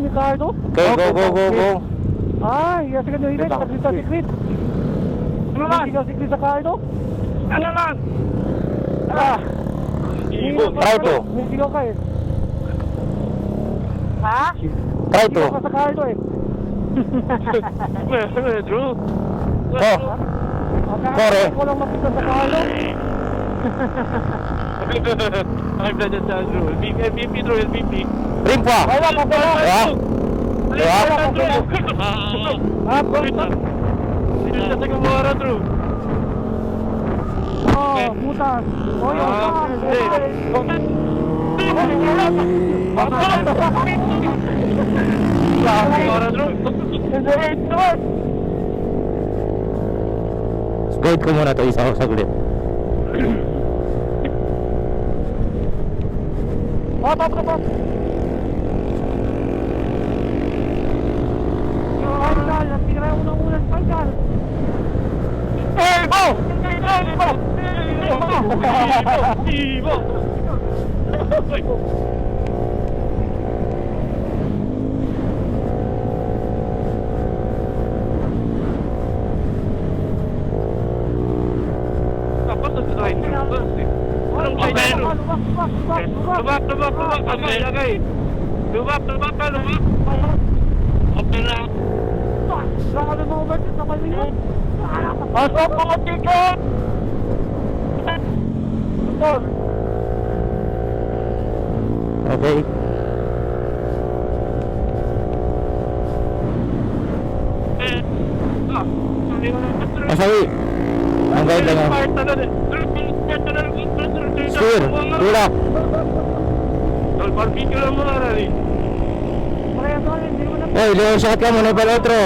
Ricardo? Okay, go. Ah, yes, ganun yun. Saglit sa secret. Ano man? Hindi ka secret sa Ricardo? Ano man? Ah, Try to. may sigaw ka eh. Ha? Try to. Sigaw ka sa Ricardo eh. True. Oh, Kore. Ako lang makita sa Ricardo. Ay, brother sa Drew. MVP Drew, MVP. Rim pa. Wala ka pala. Diba? Ah, basta. Hindi siya sa kumara, Drew. Oh, butas. Oh, yun. Kumara, Drew. Guide ko muna to isa ako saglit. Hop. Pagal, natira yung unang pagal. Ibo! Tapos sa design. Anong design? Lubak. Lagay. Lubak ka. Okay na. Grabe mo ba ito sa maliit? Pasok mo, ticket! Okay. Masawi. Ang guide lang yan. Steer. Steer up. Barbecue lang muna na rin. Hey, doon shot ka muna pala otro.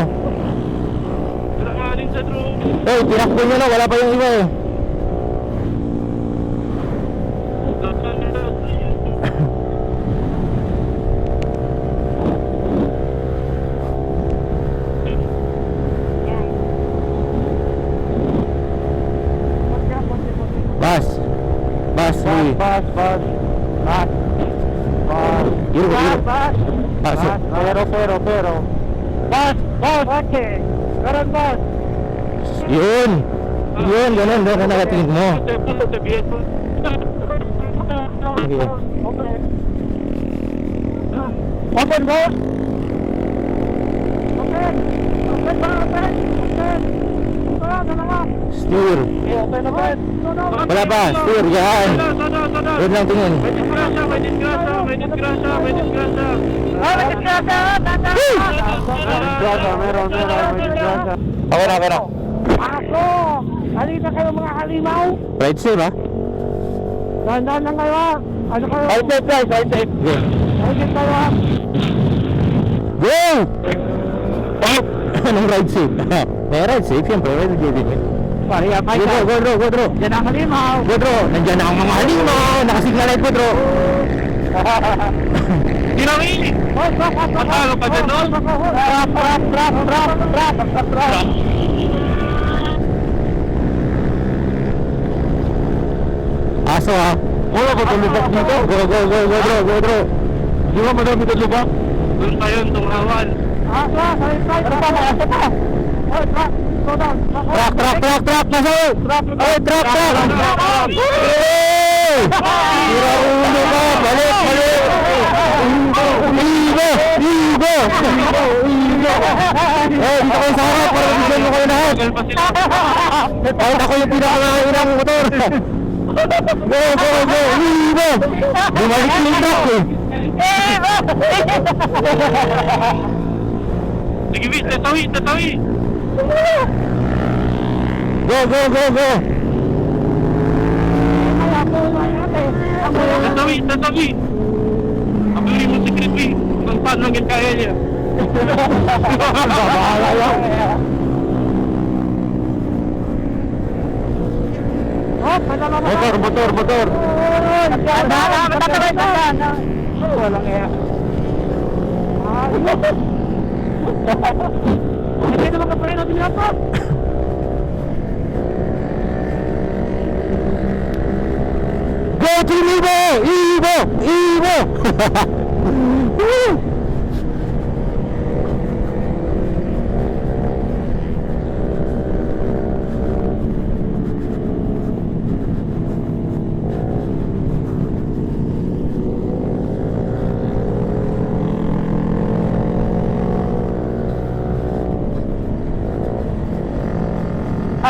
Kailanganin sa Drew. Hey, tinakbo nyo na. Wala pa yung iba eh. Bas. Uy. Bas. Yun. Bas. Pasok. Pero. Bas. Okay. Karan bas. Yun, ganun na nakatingin mo. Sabihin mo. Sige. Open boss. Open ba? Steer. Open na ba? Wala pa, steer, yan. Yun lang tingin. May disgrasya. May disgrasya. Meron. Okay na. Ako! Halika kayo mga halimaw! Right side ha? Dahan-dahan lang kayo ha! Ano kayo? Right side guys, right side. Go. Halika kayo ha! Go! Anong right side? May right side, siyempre. Right side din eh. Pariya, Go, Dro. Yan ang halimaw! Go, Dro. Nandiyan na ang mga halimaw. Nakasignalize ko, Dro. Dinamini! Matalo ka din doon? Trap! Aso ha? Wala ko tulubak dito. Go, Dro. Di ba madami tulubak? Doon tayo yung tunghawan. Asa! Asa pa! Hoy, trap! Slow down! Truck! Nasa! Ay, truck! Hey! Tira ulo ka! Balik! Ibo! Eh, dito kayo sa harap para mabigyan mo kayo lahat. Tagal pa sila. Kahit ako yung pinakainang motor. Go! Ibo! Bumalik yung truck eh. Sige, Vic, tatawi. Go! Kaya po, ate! sasabi. Abuli mo si Creepy. Kung paano lang kaya niya. Babahala yan. Oh, Motor, motor, motor. Walang iya. Hindi naman kapalay natin dapat. Go Team Ibo! Ibo! Ibo!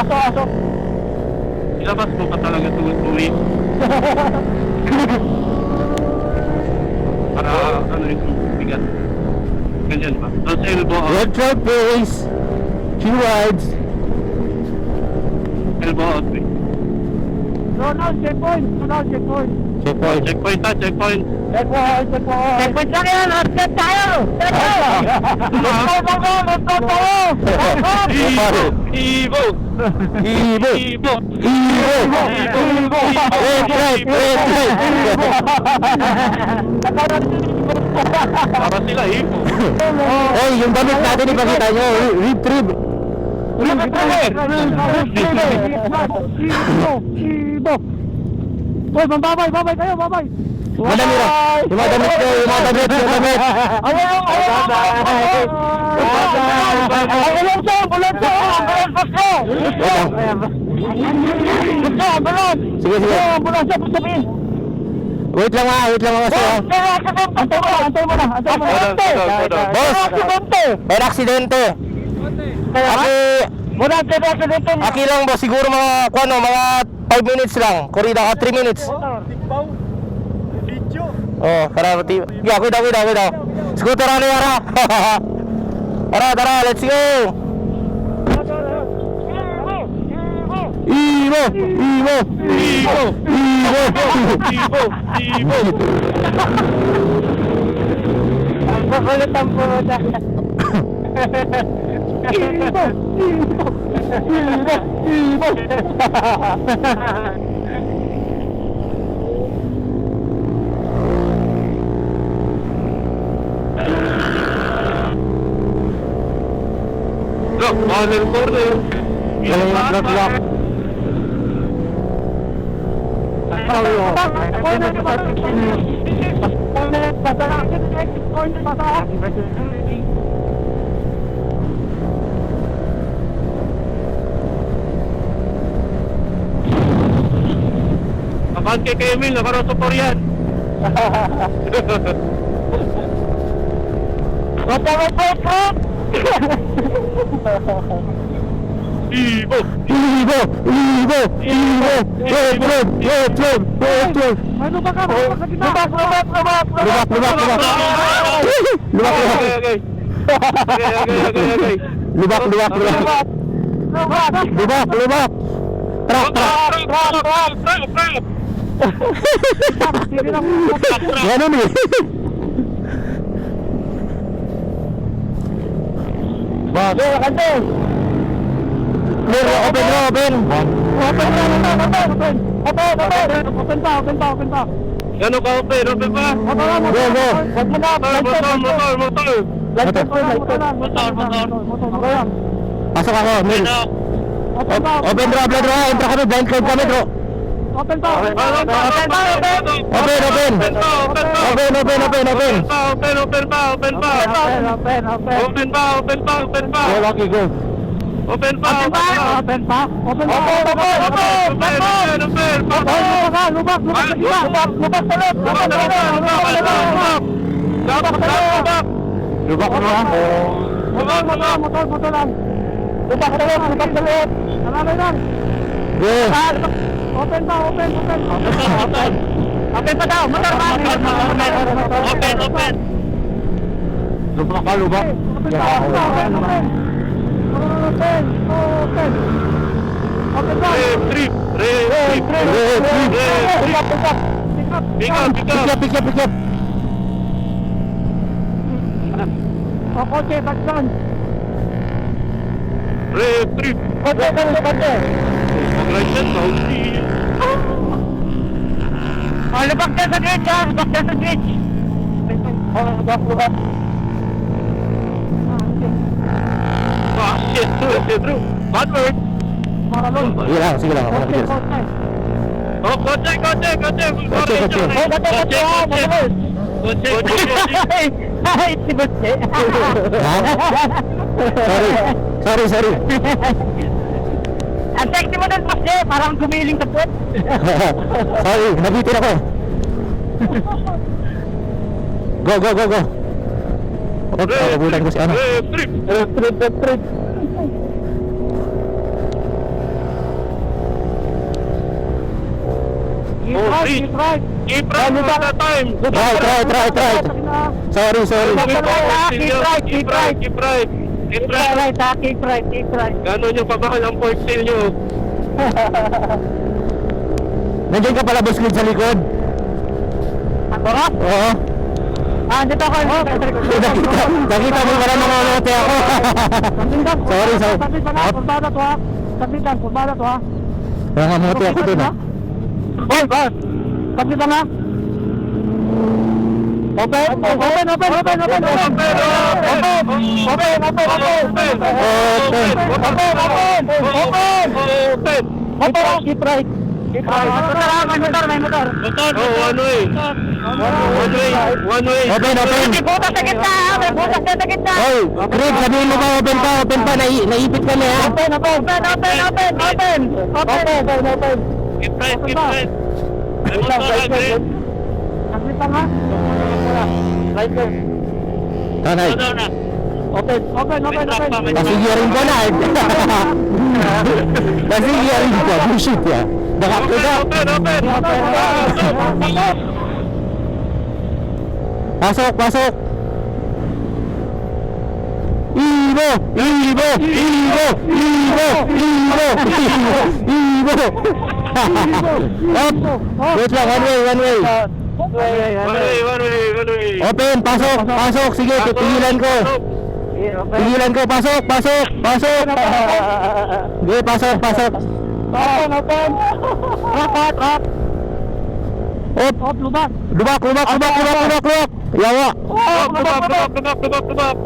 Aso. Ilabas mo pa talaga tuwi. Para ano yung bigat. Ganyan ba? Tapos elbow out. Red truck boys! Two rides! Elbow out. Checkpoint. Checkpoint. Checkpoint ha, checkpoint. Checkpoint lang yan. Upset tayo. Ibo! Ibo! Ibo! Ibo! Red right! Red right! Para sila Ibo. Hey, yung damit natin ipakita nyo. Retrieve! Ibo. Hoy, babay kayo, babay. Madami na! Yung mga damit ko! Yung mga damit! Yung damit! Sige, sige. Wait lang mga kasi. Antay mo na. Boss! May aksidente! Aki lang boss, siguro mga 5 minutes lang. Korida ka 3 minutes. Oh, tara, yeah, wait daw. Scooter ano yara? Tara, let's go! Ibo! Ang bakulit ang puta. Look, corner. Lock. Kapan kay Emil, nakarosopor yan. Ibo! Red! Ano ba ka? Lubak. Okay. Lubak. Trak. Ganun eh. Boss. Open. Open pa. Gano'n ka open pa? Go. Motor. Pasok ako, Mil. Open draw. Entra kami, blind code kami, bro. Open pa. Open. Okay, go. Open pa. Lubak mo ha. Motor lang. Lubak talit. Marami lang. Yes. Open pa. Open pa daw. Motor pa. Open. Lubak ka, lubak. Open pa. Trip. Lubak. Pick up, pick up. Pick up. O, kotse, back down. Retrieve. Kotse. Mag-right yan, Saudi. O, lubak dyan sa gate, ha? Lubak dyan sa gate. O, lubak. Ah, shit, true. Bad word. Maralon. Sige lang. Kotse. Oh, kotse. Ay, si Kotse. Sorry. Ang sexy mo din, Kotse. Parang gumiling sa puwet. Sorry, nabitin ako. Go. Okay, nabutan ko si ano. Retrieve. Keep right. Keep right all the time. Try. Sorry. Keep right. Keep right. Gano'n yung pabakal ang pork tail nyo. Nandiyan ka pala, boss Grid, sa likod. Ako ka? Oo. Dito ako. Nakita mo pala nangangote ako. Sorry. Purbada to ha. Nangangote ako dun ah. Boy, boss. Kapit lang ha. Open. Keep right. May motor. Oh, one way. Open. May butas sa gitna ha. May butas sa gitna. Oy, Grid, sabihin mo ba open pa, naipit kami ha. Open. Keep right. May motor agad. Kapit lang ha. Right there. Tanay. Na. Open. Pasigyarin ko na. Pasigyarin ko. Bullshit ya. Baka ko na. Open. Pasok. Ibo. Wait lang, one way. One way. Open, pasok. Sige, pigilan ko. Pasok. Sige, pasok. Open. Rock. Op, Lubak. Yawa. Tubak.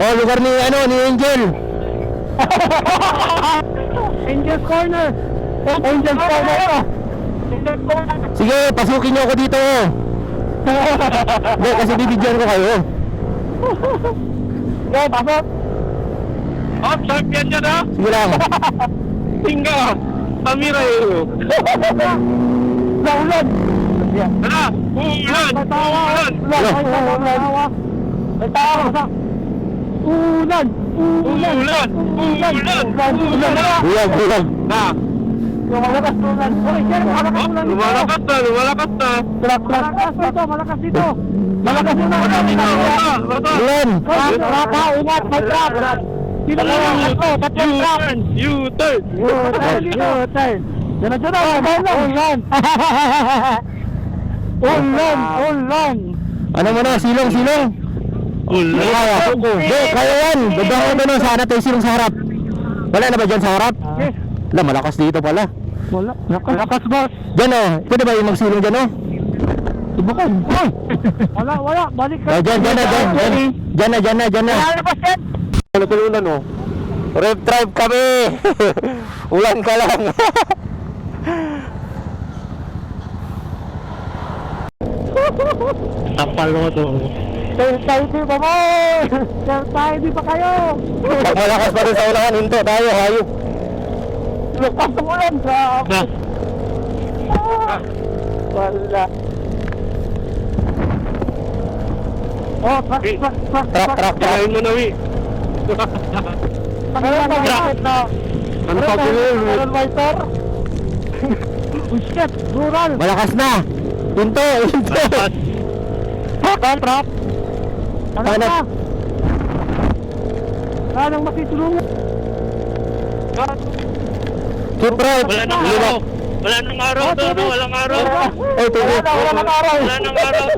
Oh, lugar ni Angel. Angel's Corner. Sige, pasukin niyo ako dito. Hindi, kasi bibigyan ko kayo. Okay, pasok. Oh, champion yan ha. Sige lang. Tingga. Samira eh. Naulan. Tara. Ulan. May tawa. Ulan. Bulag. Na. Lumalakas ulan. Uy, sir, malakas ulan. Malakas dito. Malakas Ulan. Trapa, ingat, may trap. Sino na lang? Tatlong trap. U-turn. U-turn. Ulan. Ano mo na, silong. Kaya. Kaya yan. Babang ko doon sana tayo silong sa harap. Wala na ba dyan sa harap? Yes. Wala, malakas dito pala. Wala. Lakas, boss. Dyan oh. Pwede ba yung magsilong dyan oh? Subukan. Wala. Balik ka. Oh, dyan na. Lalabas yan. Ulan oh. Rev drive kami. Ulan ka lang. Tapal mo to. Tayo pa mo. Tayo pa kayo. Pag malakas pa rin sa ulangan, hinto tayo, hayop. Lukas ang ulan. Na. Wala. Oh, truck. Truck. Kirain mo na, Wi. Ano pa yun? Meron wiper. Shit, rural. Malakas na. Hinto. Truck. Ano Ano? ka? Anong makitulungan? Keep right. Wala na ako. Wala nang araw doon, no? Walang araw. Ay, tubig. Wala nang araw. Wala nang araw.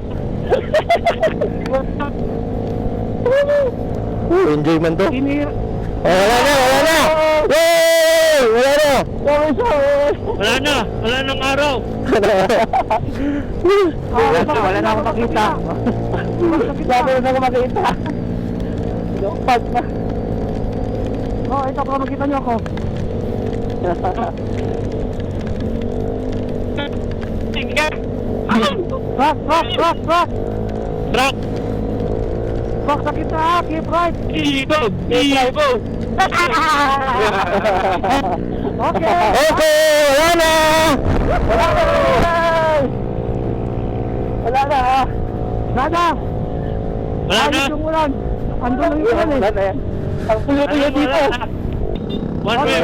Enjoyment to. Sinira. Oh, wala na, wala na. Hey! Wala na. Wala nang araw. Wala na ako makita. Sabi na ako makita. Pag na. Oh, ito para makita niyo ako. Sige. Rock. Truck. Rock sa kita, keep right. Ibog. Okay. Okay, wala na. Wala na. Wala na. Wala na. Ayos yung ulan. Andun lang yung ulan eh. Ang tuyo-tuyo dito. One way.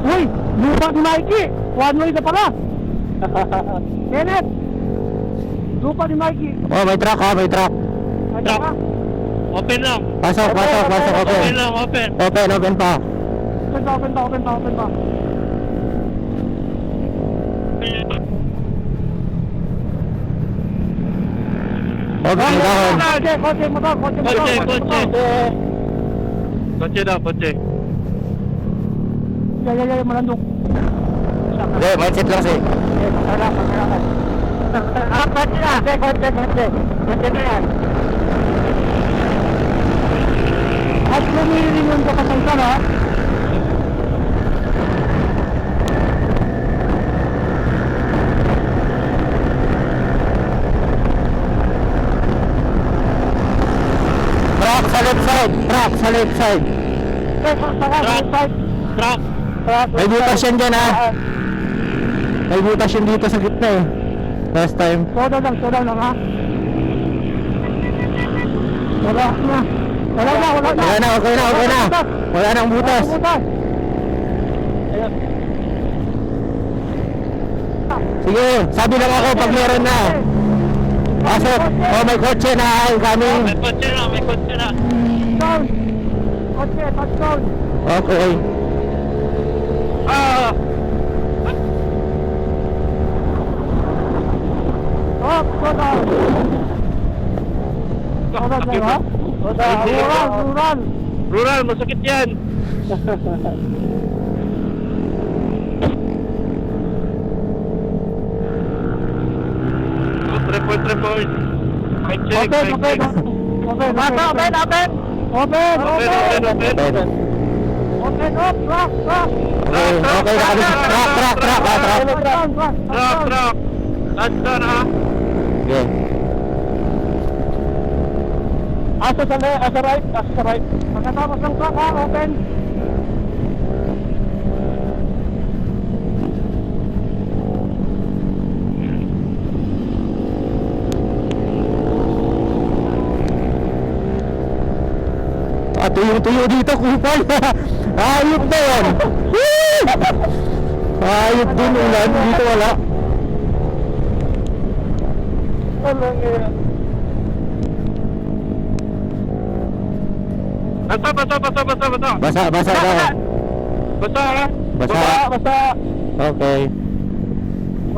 Uy, lupa ni Mikey. One way na pala. Kenneth. Lupa ni Mikey. Oh, may truck, may truck. Ay, Truck. tama. Open lang. Pasok, Open open. lang, open. Open pa. Open pa. Okay, dahon. Kotse, motor. Kotse daw, kotse. Ya, malandok. Hindi, mindset lang si. Kotse na yan. At lumilingon ka pa sa ha? Truck sa left side. Truck. May butas yan dyan ha. May butas yan dito sa gitna eh. Last time. Soda lang ha? Wala na. Wala na, okay na. Wala nang butas. Sige, sabi lang ako pag meron na. Pasok. Oh, may kotse na incoming. May kotse na. Down. Kotse, touchdown. Okay. Oh, soda. Soda tayo ha? Rural. Rural, masakit yan. Report. Mic check. Open. Open up, rock. Okay, truck. Truck. Touchdown ha. Okay. Asa right. Pagkatapos ng truck ha, open. Tuyo dito, kupal. Ayop na yan. Ayop din ulan. Dito wala. Basa. Basa daw. Basa ha. Basa. Okay.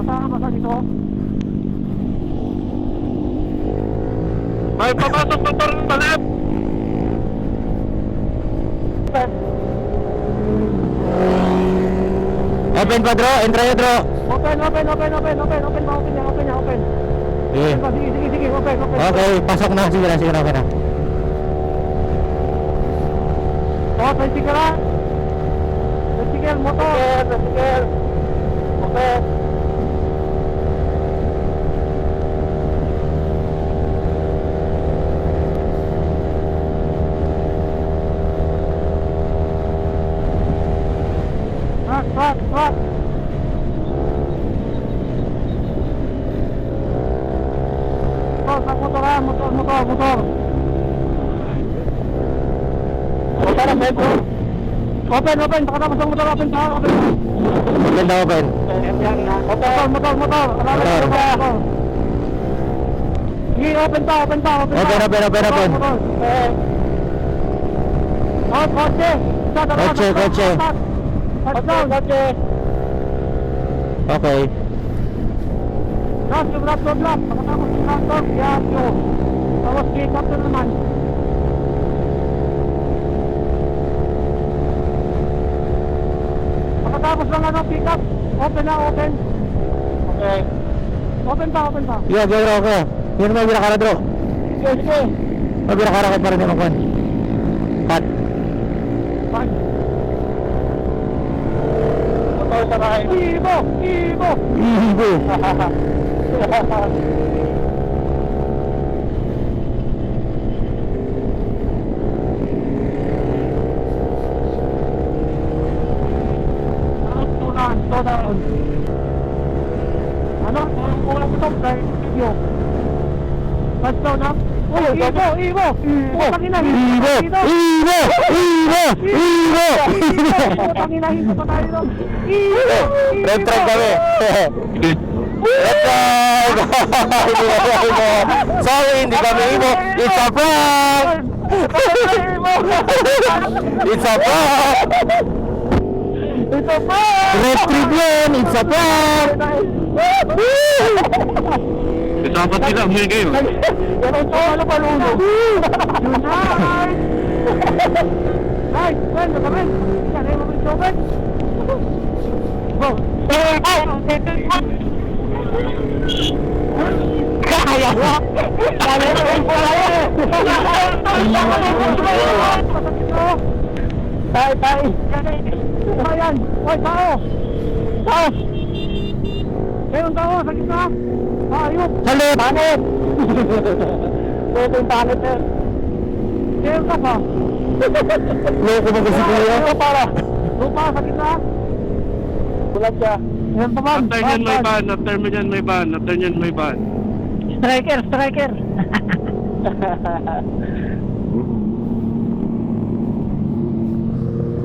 Basa dito. May papasok motor sa left. Open pa, Dro. Entra nyo, Dro. Open. Sige. Sige, open. Okay, pasok na. Sige na, okay na. Oh, tricycle. Motor. Open. Truck. Motor. Open. Pakatapos ang motor, open pa. Maganda open. Motor. Motor. Sige, open pa. Open. Oh, kotse. Kotse. Kotse. Okay. Tapos yung laptop. Pagkatapos yung laptop, yan yun. Tapos pick up na naman. Pagkatapos lang ano, pick up. Open. Okay. Open pa. Yeah, okay. Yun naman binakara bro. Sige. Binakara ko pa rin yung kwan. Cut. Fine. Motor sa kahay. Ibo! Ibo. Slow down. Ano? Kulang ko itong video. Touchdown na? Uy, Ibo! Tangina, Ibo. Tangina, hindi pa tayo doon. Ibo! Red track kami. Red track. Sorry, hindi kami Ibo. It's a prank. It's a prank. Ito pa! Red trip yun. It's a prank. Dapat sila, humingi kayo. Yan ang tolo paluno. Nice! Nice! Ben, nakaben! Yan ay mga chokan. Go! Kaya mo! Kaya mo! Tay! Ayan! Hoy, tao! Mayroong tao sa gitna! Ayun! Salit. Panit! Ito yung panit eh! Mayroong ka pa! Loko mo kasi kuya. Lupa sa gitna! Bulat siya! Ayan pa man! After nyan may ban. Striker!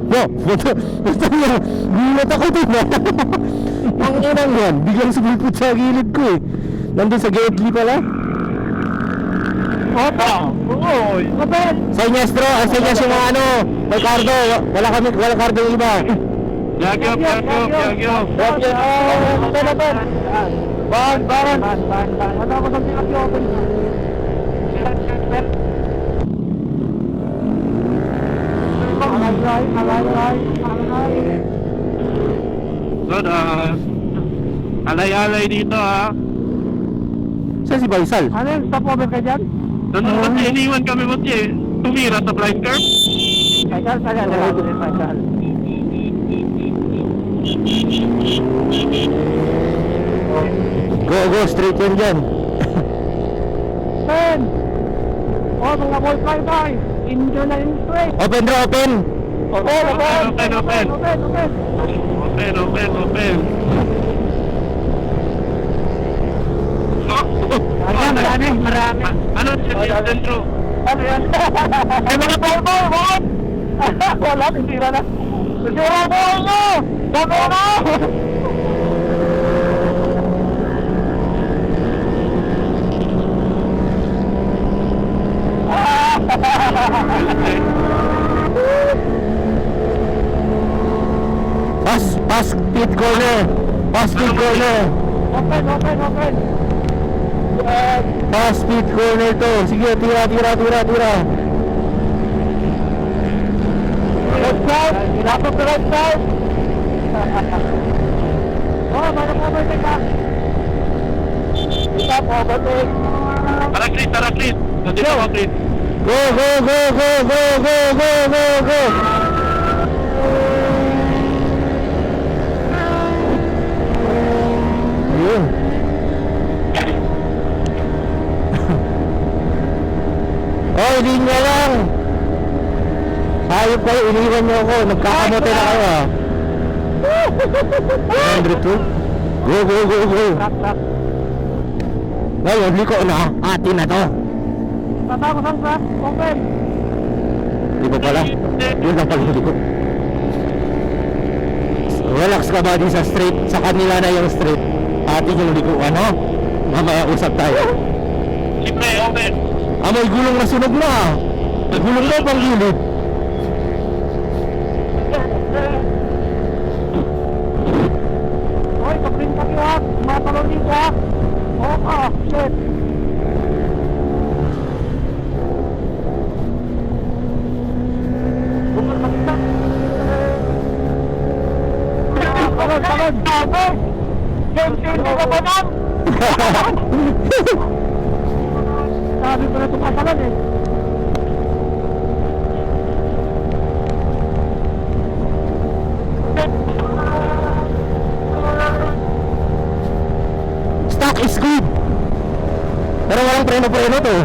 Yo, puto niya. Gulat ako dun ha. Ang inang yan, biglang sumipot sa gilid ko eh. Nandun sa Gately pala. Opa! Uy! Kapel! Senyas bro, ang senyas yung mga ano, may cardo. Wala cardo yung iba. Yagyo. Open! Ban! Ano ako sa pinag open? Alay. Good, alay-alay dito ha. Saan si Baisal? Ano yung stop over ka dyan? Nandun kasi iniwan kami mo tumira sa blind curve. Tagal. Go, straight yan dyan. Open! Oh, mga boy fly. Injo na yung straight. Open bro, open. Open. Marami. Ano siya dentro? Ano yan? Ay, mga bobo! Wala, tindira na. Tindira mo nyo! Dami na! Pass pit corner. Open. Pass pit corner to. Sige, tira. Left side. Lapot to right side. Oh, manang overtake ka. Stop, overtake. Taraklit. Nandito ako, Clit. Go. Ayun. Oh, linya lang. Hayop kayo, iniwan niyo ako. Nagkakamote na kayo ah. 102. Go. Trap. Ngayon, liko na. Atin na to. Tatapos ang trap. Open. Di ba pala? Yun lang pala liko. Relax ka ba din sa street? Sa kanila na yung street. Atin yung likuan, ha? Mamaya usap tayo. Siyempre, open. May gulong na sunog na. May gulong na pang gilid. Hoy, pagpin ka kiwa. Matalonin ka. Shit. Talon. Jensen, ka ba nan? Sabi ko na tumatalon eh. Stock is good. Pero walang preno-preno to.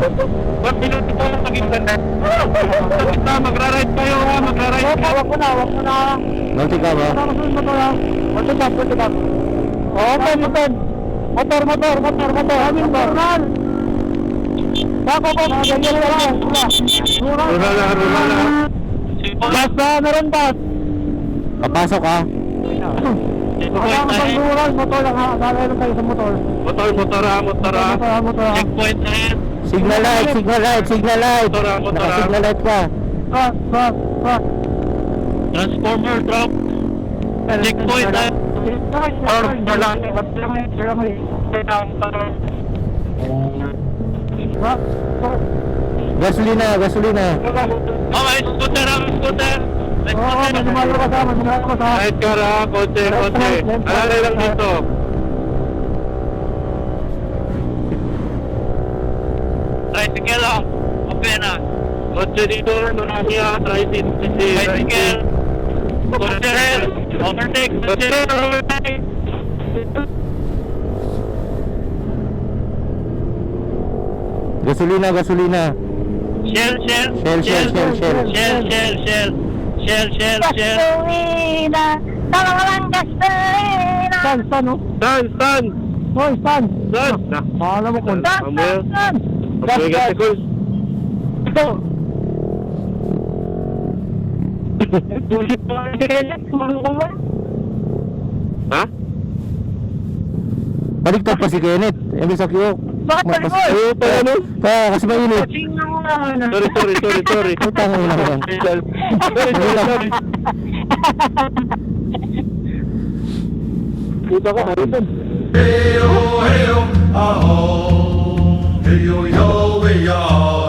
Ba't minuto po lang naging ganda? Sa kita, magra-ride kayo ha, magra-ride ka. Wag mo na. Nanti ka ba? Nakakasunod mo to lang. Motor. Open. Motor. Amin ba? Bako. Ganyan lang. Rula na. Bas na, meron bas. Papasok ka. Ang panggural, motor lang ha. Kaya lang kayo sa motor. Motor ha. Motor. Checkpoint na yan. Signal light. Motor ha. Naka-signal light ka. Truck. Transformer drop. Checkpoint na. Gasolina. Okay, scooter. Oo, madumalo ka sa. Right car ha, konti. Alalay lang dito. Tricycle ha, open na. Kotse dito, marami ha, tricycle. Kotse, overtake. Gasolina. Shell. Gasolina, talagang gasolina. Stan, no? Stan. Hoy, Stan. Pahala mo kung. Stan. Gas. Ha? Baliktad pa si Kenneth. Emi sa kiyok. Bakit baliktad? Kasi mainit. Sorry. Utang mo na yan. Sorry. Dito ka, Harrison. Hey, oh, ah, oh. Hey, yo, yo, hey, yo.